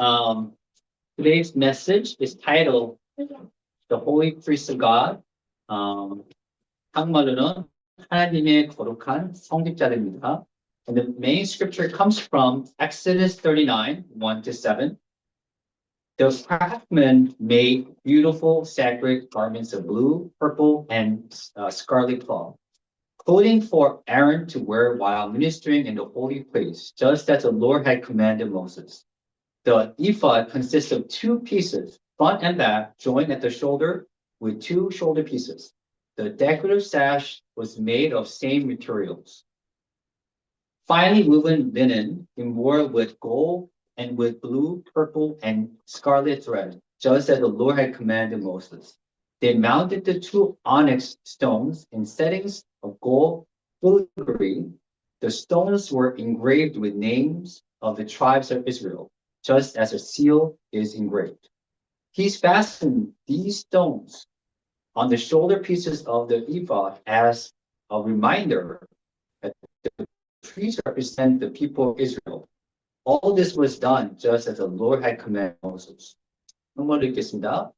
Um, today's message is titled The Holy Priest of God. 한국말로는 하나님의 거룩한 성직자들입니다. And the main scripture comes from Exodus 39, 1 to 7. The craftsmen made beautiful sacred garments of blue, purple, and scarlet cloth, clothing for Aaron to wear while ministering in the holy place, just as the Lord had commanded Moses. The ephod consists of two pieces, front and back, joined at the shoulder with two shoulder pieces. The decorative sash was made of same materials. Finely woven linen embroidered with gold and with blue, purple, and scarlet thread, just as the Lord had commanded Moses. They mounted the two onyx stones in settings of gold filigree. The stones were engraved with names of the tribes of Israel, just as a seal is engraved. He fastened these stones on the shoulder pieces of the ephod as a reminder that the priests represent the people of Israel. All this was done just as the Lord had commanded Moses. 한번 읽겠습니다.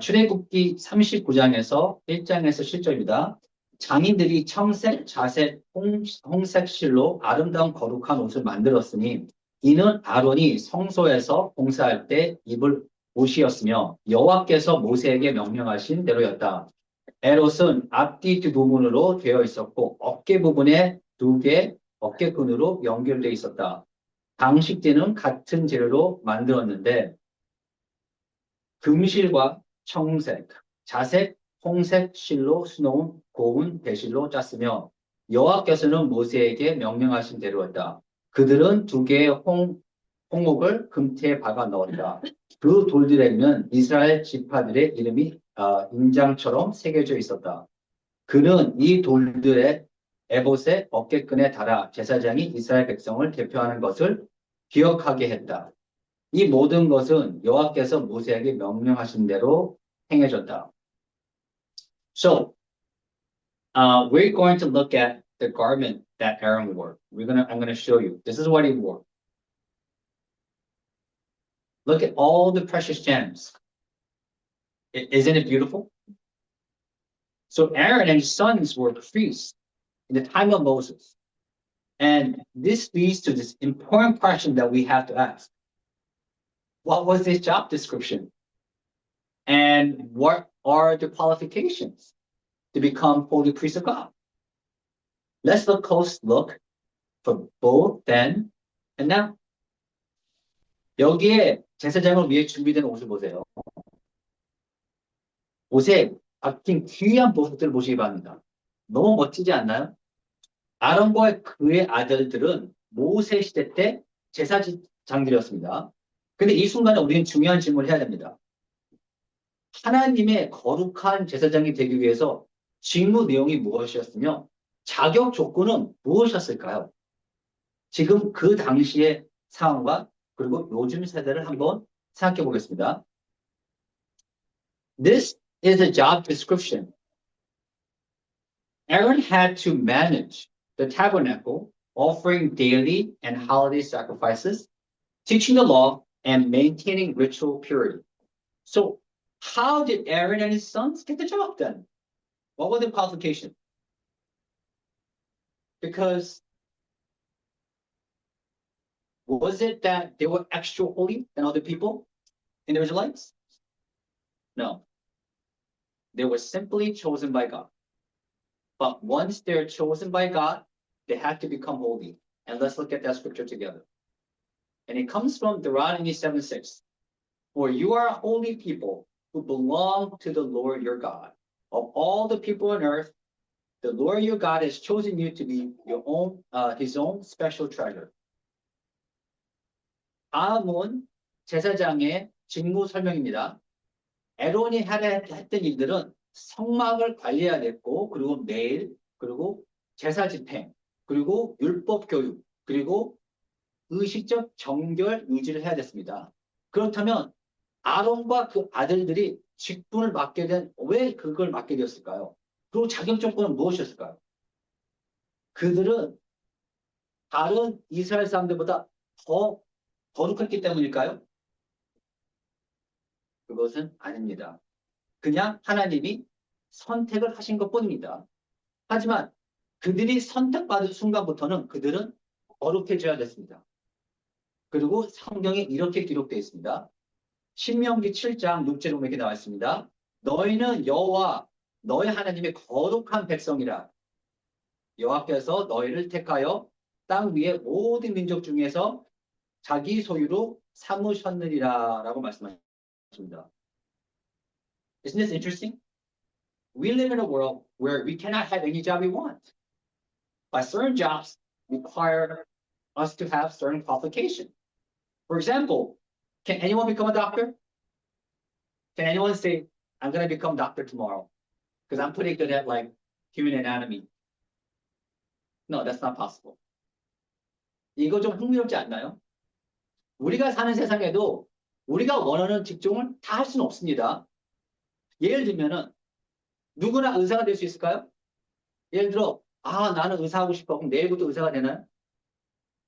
출애굽기 39장에서 1장에서 7절입니다. 장인들이 청색, 자색, 홍색 실로 아름다운 거룩한 옷을 만들었으니 이는 아론이 성소에서 봉사할 때 입을 옷이었으며 여호와께서 모세에게 명령하신 대로였다. 에롯은 앞뒤 두 부분으로 되어 있었고 어깨 부분에 두 개 어깨끈으로 연결되어 있었다. 장식대는 같은 재료로 만들었는데 금실과 청색, 자색, 홍색 실로 수놓은 고운 배실로 짰으며 여호와께서는 모세에게 명령하신 대로였다. 그들은 두 개의 홍목을 금태에 박아 넣었다. 그 돌들에는 이스라엘 지파들의 이름이 인장처럼 새겨져 있었다. 그는 이 돌들의 에봇의 어깨끈에 달아 제사장이 이스라엘 백성을 대표하는 것을 기억하게 했다. 이 모든 것은 여호와께서 모세에게 명령하신 대로 행해졌다. So, we're going to look at the garment that Aaron wore. I'm going to show you. This is what he wore. Look at all the precious gems. Isn't it beautiful? So Aaron and his sons were priests in the time of Moses. And this leads to this important question that we have to ask. What was his job description? And what are the qualifications to become holy priest of God? Let's look close look for both then and now. 여기에 제사장을 위해 준비된 옷을 보세요. 옷에 박힌 귀한 보석들을 보시기 바랍니다. 너무 멋지지 않나요? 아론과 그의 아들들은 모세 시대 때 제사장들이었습니다. 근데 이 순간에 우리는 중요한 질문을 해야 됩니다. 하나님의 거룩한 제사장이 되기 위해서 직무 내용이 무엇이었으며 자격 조건은 무엇이었을까요? 지금 그 당시의 상황과 그리고 요즘 세대를 한번 생각해 보겠습니다. This is a job description. Aaron had to manage the tabernacle, offering daily and holiday sacrifices, teaching the law, and maintaining ritual purity. So, how did Aaron and his sons get the job done? What were the qualifications? Because was it that they were extra holy than other people in the Israelites? No. They were simply chosen by God. But once they're chosen by God, they had to become holy. And let's look at that scripture together. And it comes from Deuteronomy 7:6. For you are a holy people who belong to the Lord your God. Of all the people on earth, the Lord your God has chosen you to be his own special treasure. 다음은 제사장의 직무 설명입니다. 에론이 했던 일들은 성막을 관리해야 됐고, 그리고 매일, 그리고 제사 집행, 그리고 율법 교육, 그리고 의식적 정결 유지를 해야 됐습니다. 그렇다면 아론과 그 아들들이 직분을 맡게 왜 그걸 맡게 되었을까요? 그리고 자격 조건은 무엇이었을까요? 그들은 다른 이스라엘 사람들보다 더 거룩했기 때문일까요? 그것은 아닙니다. 그냥 하나님이 선택을 하신 것뿐입니다. 하지만 그들이 선택받은 순간부터는 그들은 거룩해져야 됐습니다. 그리고 성경에 이렇게 기록되어 있습니다. 신명기 7장 6절에 이렇게 나와 있습니다. 너희는 여호와 너희 하나님의 거룩한 백성이라. 여호와께서 너희를 택하여 땅 위의 모든 민족 중에서 자기 소유로 삼으셨느니라 라고 말씀하십니다. Isn't this interesting? We live in a world where we cannot have any job we want. But certain jobs require us to have certain qualifications. For example, can anyone become a doctor? Can anyone say, I'm going to become a doctor tomorrow because I'm pretty good at like human anatomy? No, that's not possible. 이거 좀 흥미롭지 않나요? 우리가 사는 세상에도 우리가 원하는 직종을 다 할 수는 없습니다. 예를 들면은 누구나 의사가 될 수 있을까요? 예를 들어, 나는 의사하고 싶어. 그럼 내일부터 의사가 되나요?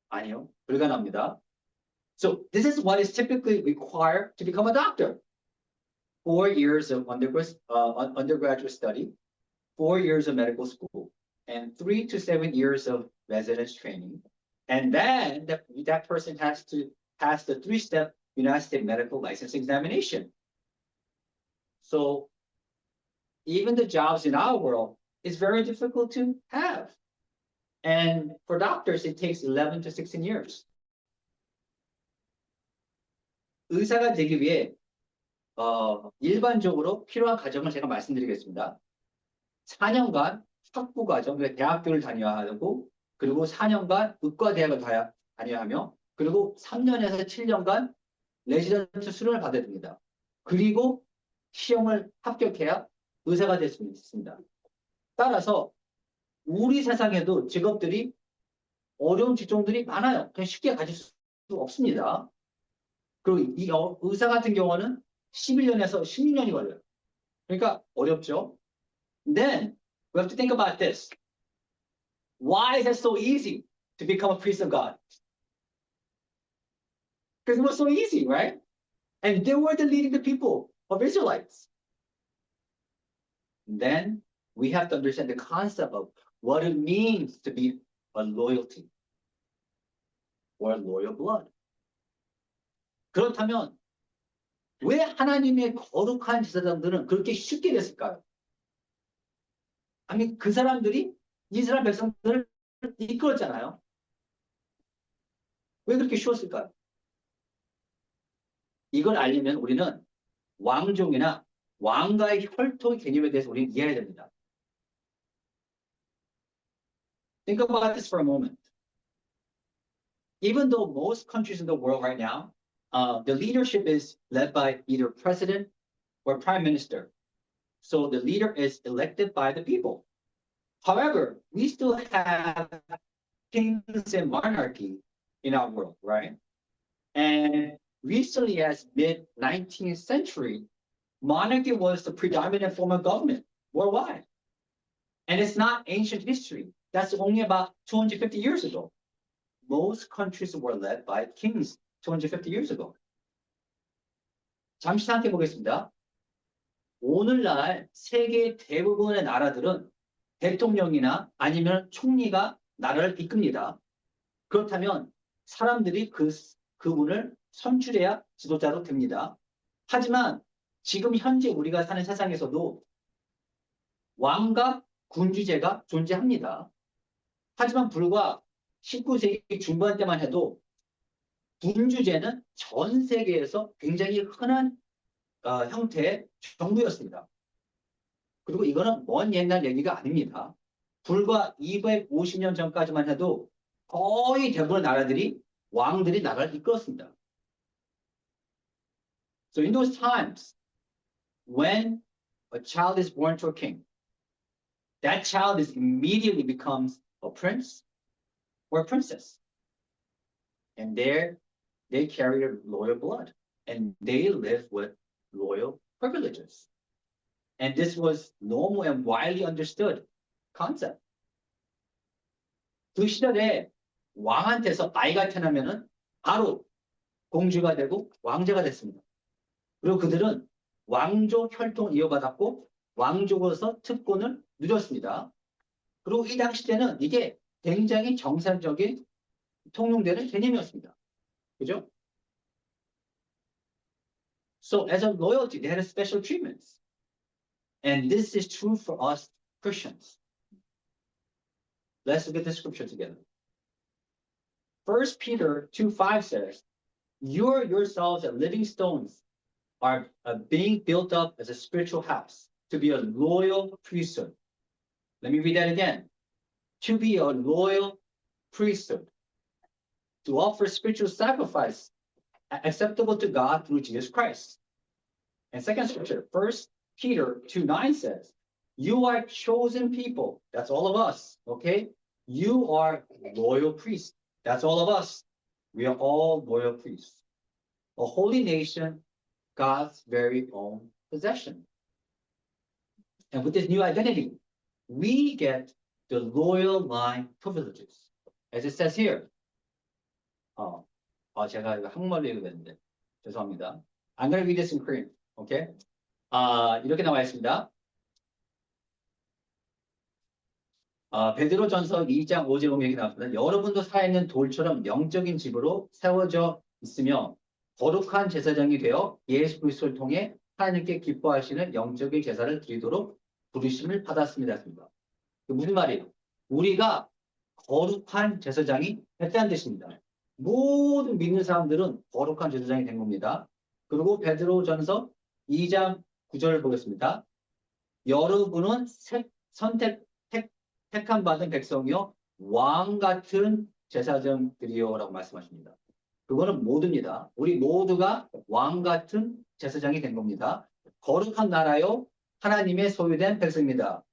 아니요. 불가능합니다. So this is what is typically required to become a doctor. 4 years of undergraduate study, 4 years of medical school, and 3 to 7 years of residence training. And then that person has to pass the 3-step United States medical license examination. So even the jobs in our world is very difficult to have. And for doctors, it takes 11 to 16 years. 의사가 되기 위해 일반적으로 필요한 과정을 제가 말씀드리겠습니다. 4년간 학부 과정, 대학교를 다녀야 하고, 그리고 4년간 의과대학을 다녀야 하며, 그리고 3년에서 7년간 레지던트 수련을 받아야 됩니다. 그리고 시험을 합격해야 의사가 될 수 있습니다. 따라서 우리 세상에도 직업들이 어려운 직종들이 많아요. 그냥 쉽게 가질 수 없습니다. 그리고 이 의사 같은 경우는 11년에서 16년이 걸려요. 그러니까 어렵죠. Then we have to think about this. Why is it so easy to become a priest of God? Because it was so easy, right? And they were the leading the people of Israelites. Then we have to understand the concept of what it means to be a loyalty or a loyal blood. 그렇다면 왜 하나님의 거룩한 제사장들은 그렇게 쉽게 됐을까요? 아니, 그 사람들이 이스라엘 백성들을 이끌었잖아요. 왜 그렇게 쉬웠을까요? 이걸 알려면 우리는 왕종이나 왕가의 혈통 개념에 대해서 우리는 이해해야 됩니다. Think about this for a moment. Even though most countries in the world right now, the leadership is led by either president or prime minister. So the leader is elected by the people. However, we still have kings and monarchy in our world, right? And recently, as mid-19th century, monarchy was the predominant form of government worldwide. And it's not ancient history. That's only about 250 years ago. Most countries were led by kings 250 years ago. 잠시 생각해 보겠습니다. 오늘날 세계 대부분의 나라들은 대통령이나 아니면 총리가 나라를 이끕니다. 그렇다면 사람들이 그분을 선출해야 지도자로 됩니다. 하지만 지금 현재 우리가 사는 세상에서도 왕과 군주제가 존재합니다. 하지만 불과 19세기 중반 때만 해도 군주제는 전 세계에서 굉장히 흔한 형태의 정부였습니다. 그리고 이거는 먼 옛날 얘기가 아닙니다. 불과 250년 전까지만 해도 거의 대부분의 나라들이 왕들이 나라를 이끌었습니다. So in those times, when a child is born to a king, that child immediately becomes a prince or a princess. And there they carry a royal blood and they live with royal privileges. And this was normal and widely understood concept. 그 시절에 왕한테서 아이가 태어나면은 바로 공주가 되고 왕제가 됐습니다. 그리고 그들은 왕족 혈통을 이어받았고 왕족으로서 특권을 누렸습니다. 그리고 이 당시 때는 이게 굉장히 정상적인 통용되는 개념이었습니다. 그죠? So as a loyalty, they had a special treatment. And this is true for us Christians. Let's look at the scripture together. 1 Peter 2:5 says, "You yourselves as living stones are being built up as a spiritual house to be a loyal priesthood." Let me read that again. To be a loyal priesthood, to offer spiritual sacrifice acceptable to God through Jesus Christ. And second scripture, 1 Peter 2:9 says, "You are chosen people." That's all of us, okay? You are loyal priests. That's all of us. We are all loyal priests. A holy nation, God's very own possession. And with this new identity, we get the loyal line privileges. As it says here. 제가 이거 한국말로 읽었는데 죄송합니다. I'm going to read this in Korean. Okay? 이렇게 나와 있습니다. 베드로전서 2장 5절 보면 이렇게 나왔습니다. 여러분도 살아있는 돌처럼 영적인 집으로 세워져 있으며 거룩한 제사장이 되어 예수 그리스도를 통해 하나님께 기뻐하시는 영적인 제사를 드리도록 부르심을 받았습니다. 무슨 말이에요? 우리가 거룩한 제사장이 됐다는 뜻입니다. 모든 믿는 사람들은 거룩한 제사장이 된 겁니다. 그리고 베드로전서 2장 9절을 보겠습니다. 여러분은 택함 받은 백성이요 왕 같은 제사장들이요 라고 말씀하십니다. 그거는 모두입니다. 우리 모두가 왕 같은 제사장이 된 겁니다. 거룩한 나라요 하나님의 소유된 백성입니다.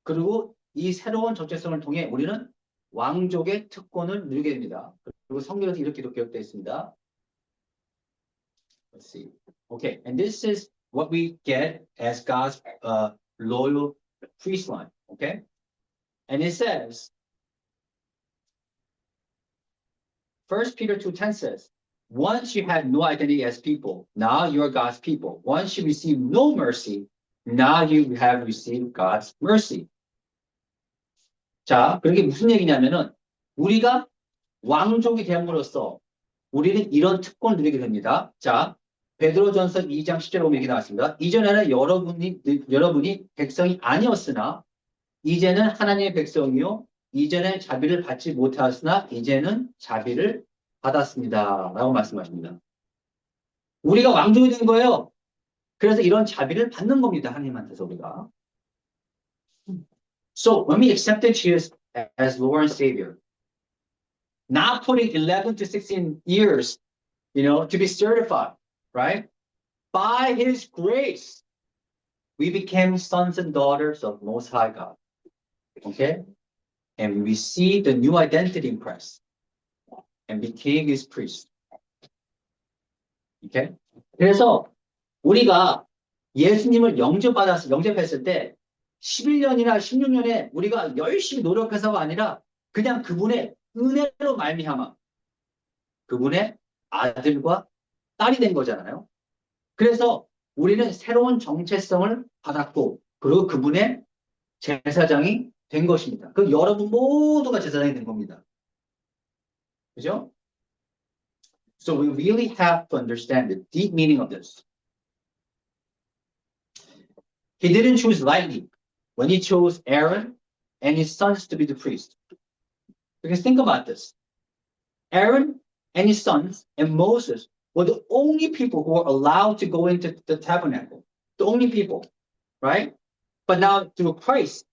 그리고 이 새로운 정체성을 통해 우리는 왕족의 특권을 누리게 됩니다. 그리고 성경에서 이렇게도 기록되어 있습니다. Let's see. Okay, and this is what we get as God's loyal priest line. Okay, and it says, 1 Peter 2:10 says, "Once you had no identity as people, now you are God's people. Once you received no mercy, now you have received God's mercy." 자, 그게 무슨 얘기냐면은 우리가 왕족이 됨으로써 우리는 이런 특권을 누리게 됩니다. 자, 베드로전서 2장 10절에 보면 얘기 나왔습니다. 이전에는 여러분이 백성이 아니었으나 이제는 하나님의 백성이요 이전에 자비를 받지 못하였으나 이제는 자비를 받았습니다. 라고 말씀하십니다. 우리가 왕족이 된 거예요. 그래서 이런 자비를 받는 겁니다. 하나님한테서 우리가. So when we accepted Jesus as Lord and Savior, not putting 11 to 16 years, to be certified, right? By His grace, we became sons and daughters of Most High God. Okay? And we received a new identity in Christ and became His priest. Okay? 그래서 우리가 예수님을 영접했을 때 11년이나 16년에 우리가 열심히 노력해서가 아니라 그냥 그분의 은혜로 말미암아 그분의 아들과 딸이 된 거잖아요. 그래서 우리는 새로운 정체성을 받았고 그리고 그분의 제사장이 된 것입니다. 그 여러분 모두가 제사장이 된 겁니다. 그죠? So we really have to understand the deep meaning of this. He didn't choose lightly when he chose Aaron and his sons to be the priest. Because think about this. Aaron and his sons and Moses were the only people who were allowed to go into the tabernacle. The only people, right? But now through Christ,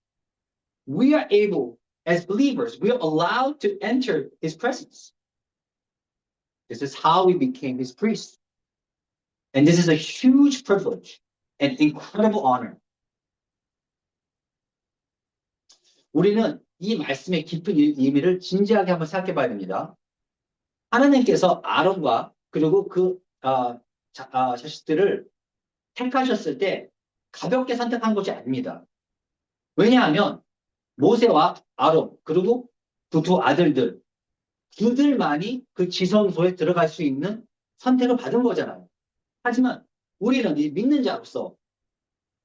we are able, as believers, we are allowed to enter His presence. This is how we became His priests. And this is a huge privilege and incredible honor. 우리는 이 말씀의 깊은 의미를 진지하게 한번 생각해 봐야 됩니다. 하나님께서 아론과 그리고 그 자식들을 택하셨을 때 가볍게 선택한 것이 아닙니다. 왜냐하면 모세와 아론 그리고 두 아들들 그들만이 그 지성소에 들어갈 수 있는 선택을 받은 거잖아요. 하지만 우리는 이 믿는 자로서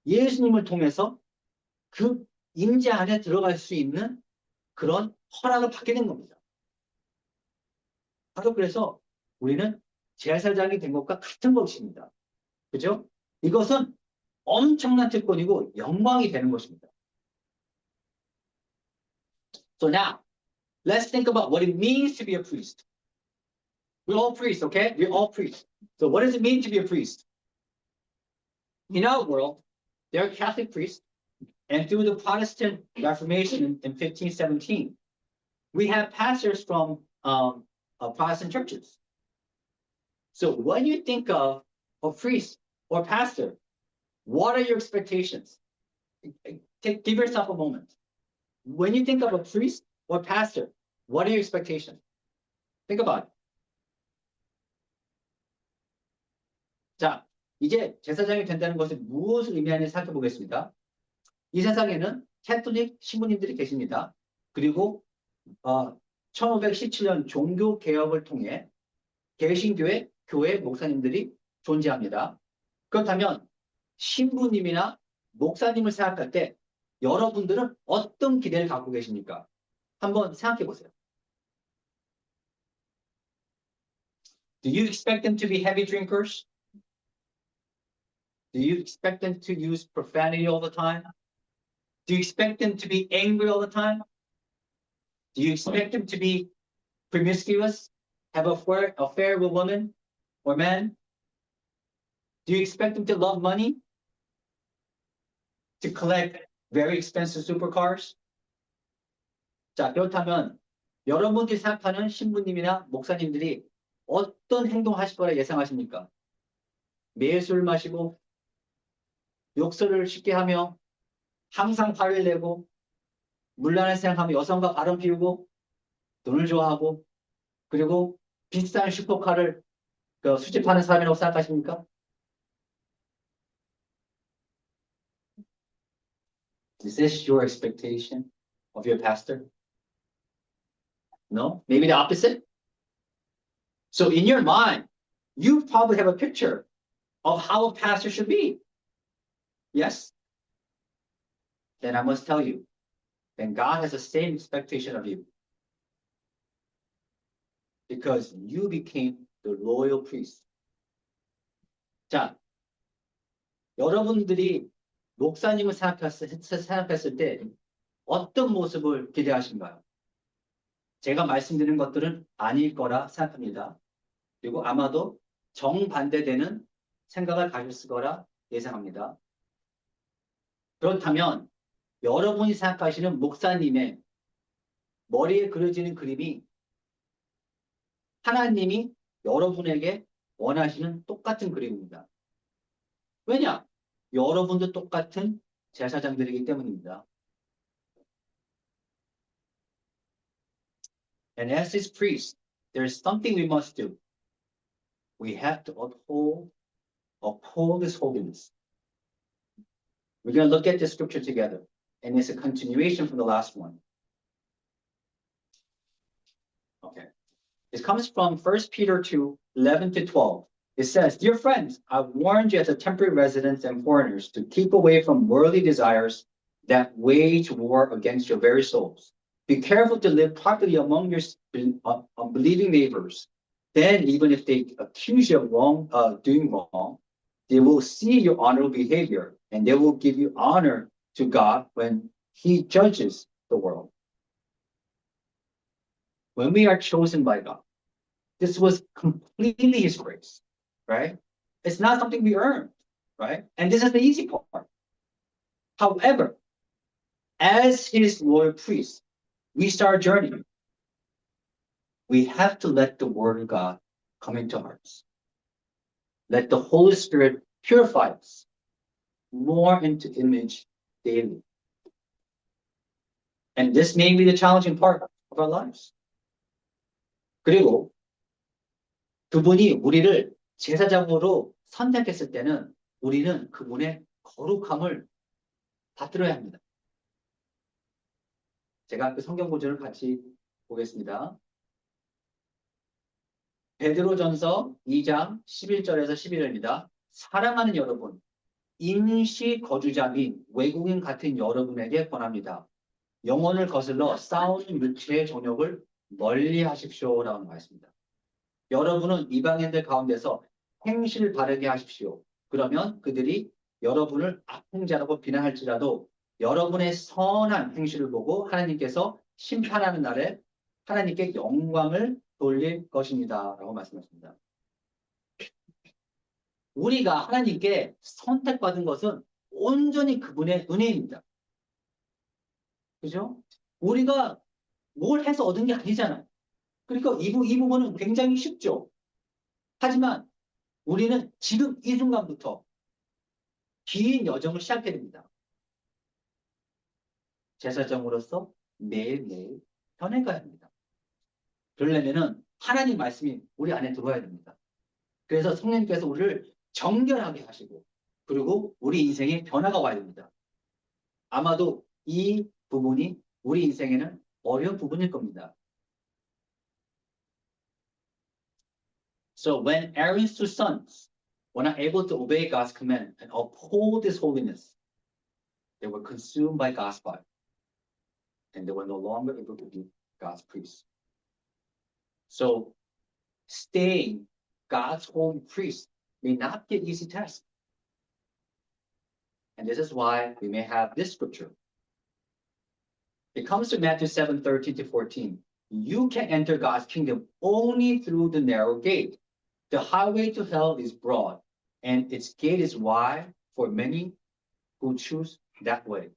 예수님을 통해서 그 임재 안에 들어갈 수 있는 그런 허락을 받게 된 겁니다. 바로 그래서 우리는 제사장이 된 것과 같은 것입니다. 그죠? 이것은 엄청난 특권이고 영광이 되는 것입니다. So now, let's think about what it means to be a priest. We're all priests, okay? We're all priests. So what does it mean to be a priest? In our world, there are Catholic priests, and through the Protestant Reformation in 1517, we have pastors from Protestant churches. So when you think of a priest or pastor, what are your expectations? Give yourself a moment. When you think of a priest or pastor, what are your expectations? Think about it. 자, 이제 제사장이 된다는 것이 무엇을 의미하는지 살펴보겠습니다. 이 세상에는 캐톨릭 신부님들이 계십니다. 그리고 1517년 종교 개혁을 통해 개신교회 교회 목사님들이 존재합니다. 그렇다면 신부님이나 목사님을 생각할 때 여러분들은 어떤 기대를 갖고 계십니까? 한번 생각해 보세요. Do you expect them to be heavy drinkers? Do you expect them to use profanity all the time? Do you expect them to be angry all the time? Do you expect them to be promiscuous, have an affair with women or men? Do you expect them to love money? To collect very expensive supercars? 자, 그렇다면 여러분들이 생각하는 신부님이나 목사님들이 어떤 행동하실 거라 예상하십니까? 매일 술 마시고 욕설을 쉽게 하며 항상 화를 내고 문란을 생각하며 여성과 바람 피우고 돈을 좋아하고 그리고 비싼 슈퍼카를 수집하는 사람이라고 생각하십니까? Is this your expectation of your pastor? No? Maybe the opposite? So in your mind, you probably have a picture of how a pastor should be. Yes? Then I must tell you, then God has the same expectation of you. Because you became the royal priest. 자, 여러분들이 목사님을 생각했을 때 어떤 모습을 기대하신가요? 제가 말씀드린 것들은 아닐 거라 생각합니다. 그리고 아마도 정반대되는 생각을 가졌을 거라 예상합니다. 그렇다면 여러분이 생각하시는 목사님의 머리에 그려지는 그림이 하나님이 여러분에게 원하시는 똑같은 그림입니다. 왜냐? 여러분도 똑같은 제사장들이기 때문입니다. And as his priest, there's something we must do. We have to uphold his holiness. We're going to look at the scripture together, and it's a continuation from the last one. Okay. It comes from 1 Peter 2, 11 to 12. It says, Dear friends, I warned you as a temporary residents and foreigners to keep away from worldly desires that wage war against your very souls. Be careful to live properly among your unbelieving neighbors. Then, even if they accuse you of doing wrong, they will see your honorable behavior, and they will give you honor to God when He judges the world. When we are chosen by God, this was completely His grace, right? It's not something we earned, right? And this is the easy part. However, as His loyal priests, we start journeying. We have to let the Word of God come into hearts. Let the Holy Spirit purify us more into image daily. And this may be the challenging part of our lives. 그리고 그분이 우리를 제사장으로 선택했을 때는 우리는 그분의 거룩함을 받들어야 합니다. 제가 그 성경 구절을 같이 보겠습니다. 베드로전서 2장 11절에서 11절입니다. 사랑하는 여러분, 임시 거주자 및 외국인 같은 여러분에게 권합니다. 영혼을 거슬러 싸우는 육체의 정욕을 멀리 하십시오라고 말했습니다. 여러분은 이방인들 가운데서 행실 바르게 하십시오. 그러면 그들이 여러분을 악한 자라고 비난할지라도 여러분의 선한 행실을 보고 하나님께서 심판하는 날에 하나님께 영광을 돌릴 것입니다. 라고 말씀하십니다. 우리가 하나님께 선택받은 것은 온전히 그분의 은혜입니다. 그죠? 우리가 뭘 해서 얻은 게 아니잖아요. 그러니까 이 부분은 굉장히 쉽죠. 하지만 우리는 지금 이 순간부터 긴 여정을 시작해야 됩니다. 제사장으로서 매일매일 변해가야 합니다. 그러려면 하나님 말씀이 우리 안에 들어와야 됩니다. 그래서 성령님께서 우리를 정결하게 하시고 그리고 우리 인생에 변화가 와야 됩니다. 아마도 이 부분이 우리 인생에는 어려운 부분일 겁니다. So when Aaron's two sons were not able to obey God's command and uphold His holiness, they were consumed by God's fire, and they were no longer able to be God's priests. So staying God's holy priest may not be an easy task. And this is why we may have this scripture. It comes to Matthew 7:13 to 14. You can enter God's kingdom only through the narrow gate. The highway to hell is broad, and its gate is wide for many who choose that way.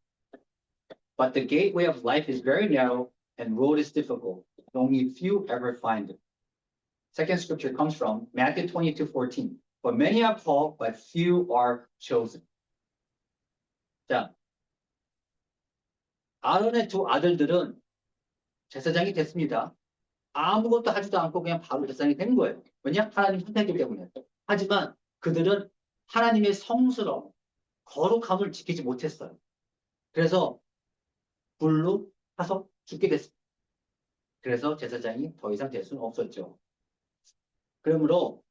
But the gateway of life is very narrow, and road is difficult, and only few ever find it. Second scripture comes from Matthew 22:14. For many are called, but few are chosen. 자, 아론의 두 아들들은 제사장이 됐습니다. 아무것도 하지도 않고 그냥 바로 제사장이 된 거예요. 왜냐? 하나님 선택이기 때문에. 하지만 그들은 하나님의 성스러움, 거룩함을 지키지 못했어요. 그래서 불로 타서 죽게 됐습니다. 그래서 제사장이 더 이상 될 수는 없었죠. 그러므로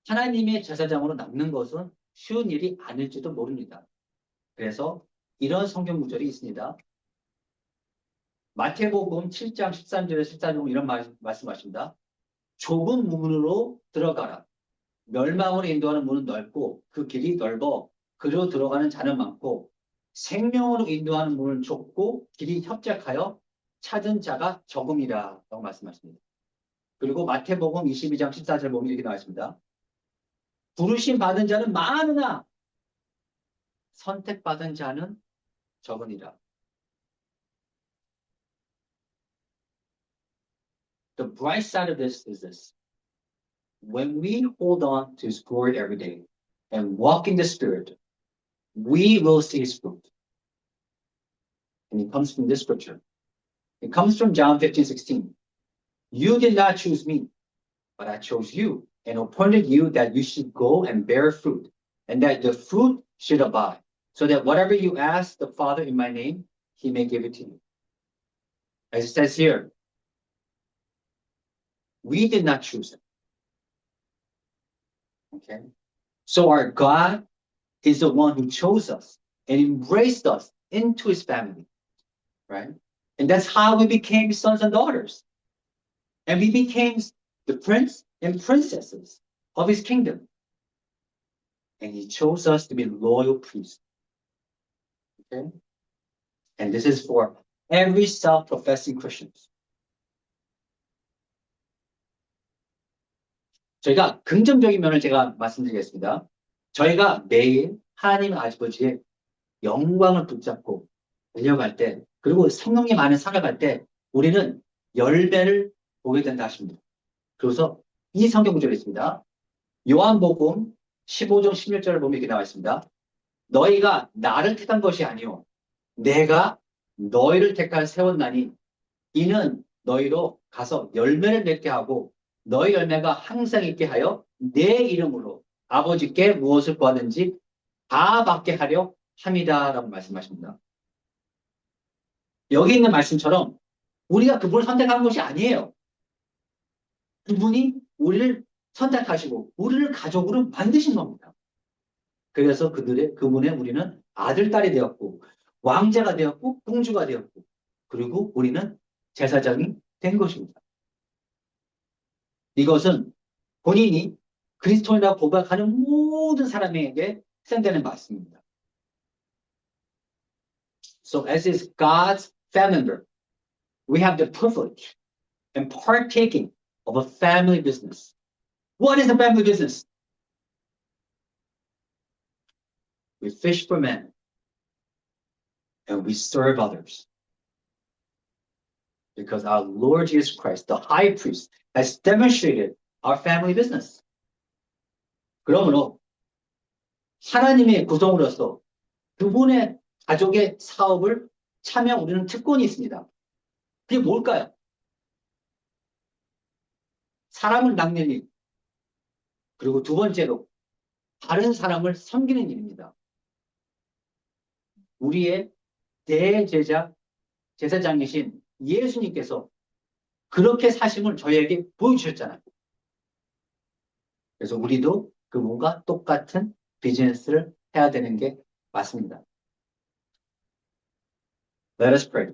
하나님의 제사장으로 남는 것은 쉬운 일이 아닐지도 모릅니다. 그래서 이런 성경 구절이 있습니다. 마태복음 7장 13절에 14절 이런 말씀하십니다. 좁은 문으로 들어가라. 멸망으로 인도하는 문은 넓고 그 길이 넓어 그리로 들어가는 자는 많고 생명으로 인도하는 문은 좁고 길이 협착하여 찾은 자가 적음이라 라고 말씀하십니다. 그리고 마태복음 22장 14절 보면 이렇게 나와 있습니다. 부르심 받은 자는 많으나 선택받은 자는 적으니라. The bright side of this is this. When we hold on to His glory every day and walk in the Spirit, we will see His fruit. And it comes from this scripture. It comes from John 15:16. You did not choose me, but I chose you and appointed you that you should go and bear fruit, and that the fruit should abide, so that whatever you ask the Father in my name, He may give it to you. As it says here, we did not choose Him. Okay? So our God is the one who chose us and embraced us into His family, right? And that's how we became sons and daughters. And we became the prince and princesses of His kingdom. And He chose us to be loyal priests. Okay? And this is for every self-professing Christians. 저희가 긍정적인 면을 제가 말씀드리겠습니다. 저희가 매일 하나님 아버지의 영광을 붙잡고 달려갈 때, 그리고 성령님 안에 살아갈 때 우리는 열매를 보게 된다 하십니다. 그래서 이 성경 구절이 있습니다. 요한복음 15장 16절을 보면 이렇게 나와 있습니다. 너희가 나를 택한 것이 아니요 내가 너희를 택하여 세웠나니 이는 너희로 가서 열매를 맺게 하고 너희 열매가 항상 있게 하여 내 이름으로 아버지께 무엇을 구하든지 다 받게 하려 함이다 라고 말씀하십니다. 여기 있는 말씀처럼 우리가 그분을 선택한 것이 아니에요. 그분이 우리를 선택하시고 우리를 가족으로 만드신 겁니다. 그래서 그분의 우리는 아들, 딸이 되었고 왕자가 되었고 공주가 되었고 그리고 우리는 제사장이 된 것입니다. 이것은 본인이 그리스도인이라고 고백하는 모든 사람에게 해당되는 말씀입니다. So as is God's family member, we have the privilege and partaking of a family business. What is a family business? We fish for men and we serve others. Because our Lord Jesus Christ, the high priest, has demonstrated our family business. 그러므로 하나님의 구성으로서 그분의 가족의 사업을 참여 우리는 특권이 있습니다. 그게 뭘까요? 사람을 낚는 일. 그리고 두 번째로 다른 사람을 섬기는 일입니다. 우리의 대제자, 제사장이신 예수님께서 그렇게 사심을 저희에게 보여주셨잖아요. 그래서 우리도 그분과 똑같은 비즈니스를 해야 되는 게 맞습니다. Let us pray.